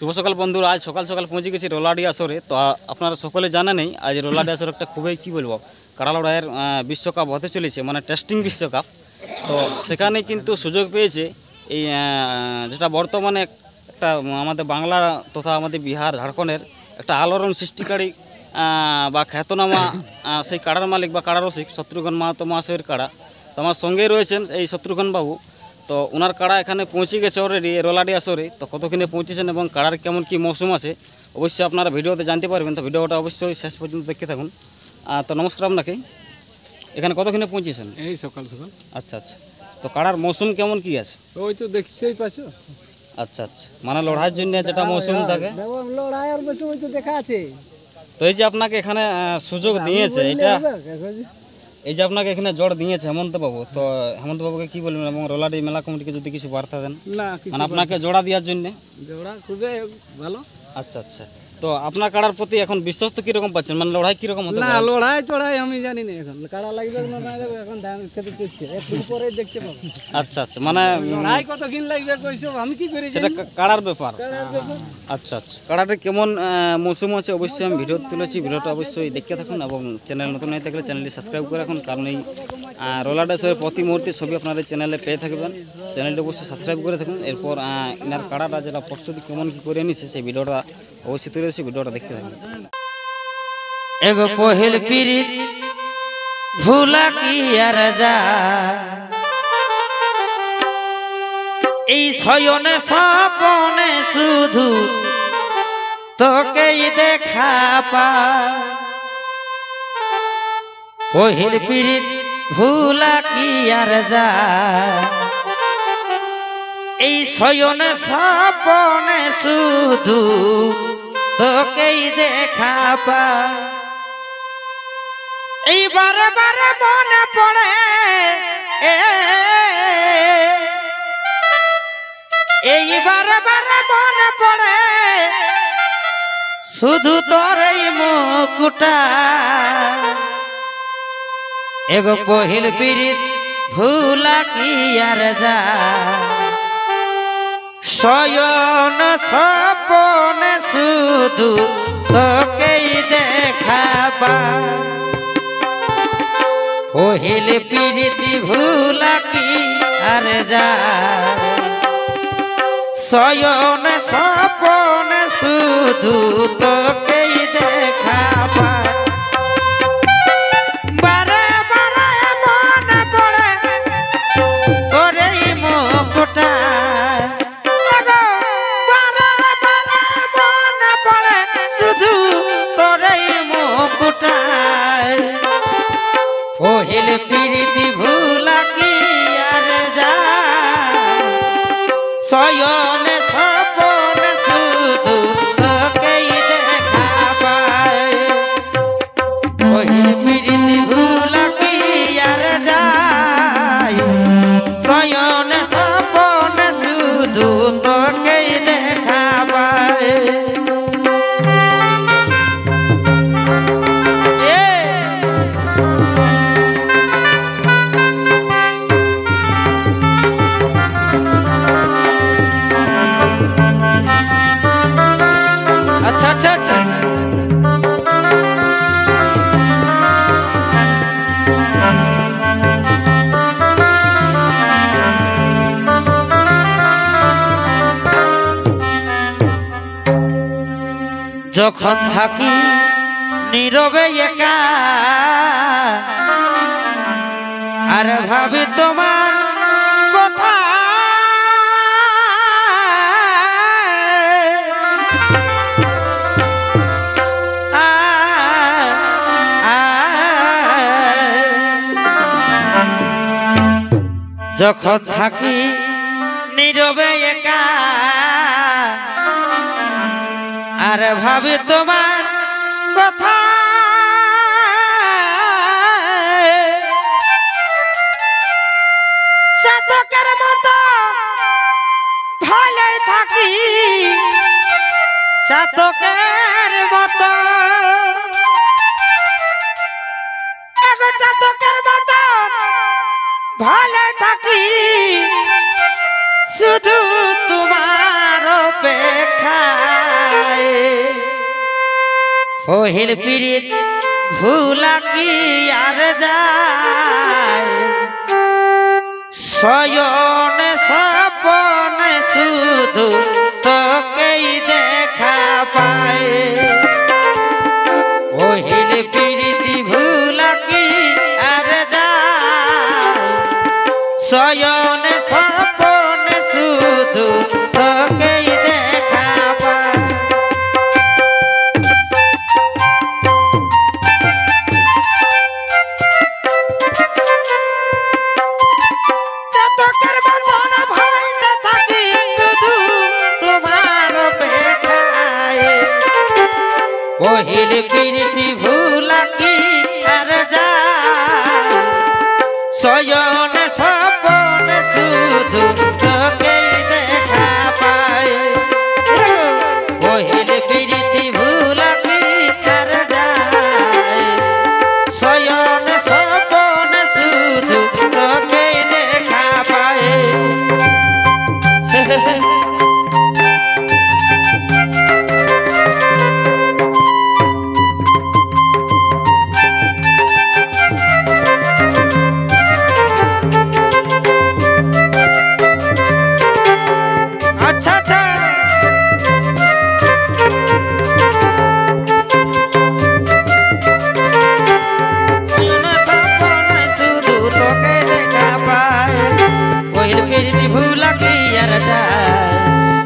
শুভ সকাল বন্ধুরা, আজ সকাল সকাল পৌঁছে গেছি রোলাডি আসরে। তো আপনারা সকলে জানা নেই আজ রোলাডি আসর একটা খুবই কী বলবো কাড়া লড়াইয়ের বিশ্বকাপ হতে চলেছে, মানে টেস্টিং বিশ্বকাপ। তো সেখানে কিন্তু সুযোগ পেয়েছে এই যেটা বর্তমানে একটা আমাদের বাংলা তথা আমাদের বিহার ঝাড়খণ্ডের একটা আলোড়ন সৃষ্টিকারী বা খ্যাতনামা সেই কাড়ার মালিক বা কাড়া রসিক শত্রুঘ্ন মাহাতো মহাশয়ের কাড়া। তো আমার সঙ্গেই রয়েছেন এই শত্রুঘ্ন বাবু। তো ওনার কাড়া এখানে পৌঁছে গেছে অলরেডি রোলাডি আসরে। তো কতক্ষণে পৌঁছেছেন এবং কাড়ার কেমন কী মৌসুম আছে অবশ্যই আপনারা ভিডিওতে জানতে পারবেন। তো ভিডিওটা অবশ্যই শেষ পর্যন্ত দেখতে থাকুন। তো নমস্কার আপনাকে। এখানে কতক্ষণে পৌঁছেছেন? এই সকাল সকাল। আচ্ছা আচ্ছা। তো কাড়ার মৌসুম কেমন কী আছে? ওই তো দেখতেই পাচ্ছ। আচ্ছা আচ্ছা, মানে লড়াইয়ের জন্য যেটা মৌসুম থাকে লড়াইয়ের মৌসুম ওই তো দেখা আছে। তো এই যে আপনাকে এখানে সুযোগ দিয়েছে, এটা এই যে আপনাকে এখানে জড় দিয়েছে হেমন্তবাবু, তো হেমন্তবাবুকে কী বলবেন এবং রোলাডি মেলা কমিটিকে যদি কিছু বার্তা দেন না মানে আপনাকে জোড়া দেওয়ার জন্য? জোড়া খুবই ভালো। আচ্ছা আচ্ছা। তো আপনার কাড়ার প্রতি এখন বিশ্বাস তো কীরকম পাচ্ছেন, মানে লড়াই কীরকম হতে না পারে? লড়াই চড়াই আমি জানি না, এখন কাড়া লাগবে না লাগবে এখন ধান খেতে চলছে, একটু পরে দেখতে পাবো। আচ্ছা আচ্ছা, মানে লড়াই কত দিন লাগবে কইছো আমি কি করি সেটা কাড়ার ব্যাপার। কাড়ার ব্যাপার। আচ্ছা আচ্ছা, কাড়াটা কেমন মৌসুম আছে অবশ্যই আমি ভিডিও তুলেছি, ভিডিওটা অবশ্যই দেখতে থাকুন এবং চ্যানেল নতুন হয়ে থাকলে চ্যানেলটি সাবস্ক্রাইব করে রাখুন, কারণ এই রোলাডি আসরের প্রতি মুহূর্তে ছবি আপনাদের চ্যানেলে পেয়ে থাকবেন। চ্যানেলটি অবশ্যই সাবস্ক্রাইব করে থাকুন। এরপর এনার কাড়াটা যেটা প্রস্তুতি কেমন কী করে নিছে সেই ভিডিওটা অবশ্যই তুলে দিচ্ছি, ভিডিওটা দেখতে থাকুন। एगो पहिल पीरी भूला की আর যা এই শয়নে স্বপনে শুধু তোকেই দেখা পা पहिल पीरी ভুলা কি আর যা এই শয়নে স্বপনে শুধু তোকেই দেখা পা এই বারে বারে মনে পড়ে এই বারে বারে মনে পড়ে শুধু তোর এই মুকুটা এগো पहिल पीরিত ভুলা কি আর যা শয়ন স্বপনে শুধু তোকেই দেখাবা पहिल पीरिति भूला की আর যা শয়ন স্বপনে শুধু তোকেই দেখাবা বারে বারে মনে পড়ে তোর এই মুখটা শুধু তোর এই মুখটায় पहिल पीरिति भूला की আর যা শয়নে স্বপনে শুধু তোকেই দেখা পায় पहिल पीरिति भूला की আর যা শয়নে স্বপনে শুধু তোকেই দেখা পায় अच्छा अच्छा अच्छा যখন থাকি নীরবে একা আর ভাবি তোমার কথা যখন থাকি নীরবে একা আর ভাবি তোমার কথা সাধকের মতো ভালো থাকি চাতকের মতো চাতকের মতো ভালো থাকি শুধু তোমার অপেক্ষা পহিল পিরিত ভুলা কি আর যায় শয়নে স্বপনে শুধু তোকেই দেখা পায় পহিল পিরিতি ভুলা কি আর যায় শয়নে স্বপনে শুধু তোকেই দেখা পায় চাতকের মতন ভাইতে থাকি শুধু তোমার অপেক্ষায় পহিল প্রীতি ভুলা কি আর যায় শয়নে স্বপনে শুধু তোকেই দেখা পায় পহিল প্রীতি ভুলা কি আর যায় শয়নে স্বপনে শুধু তোকেই দেখা পায় আচ্ছা আচ্ছা শয়নে স্বপনে শুধু তোকে দেখা পায় পহিল প্রীতি ভুলা কি আর যায়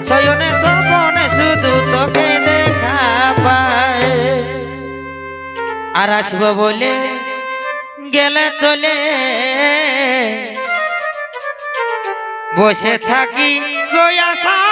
শয়নে স্বপনে শুধু তোকে দেখা পায় আর আসবো বলে গেলে চলে বসে থাকি গো আশা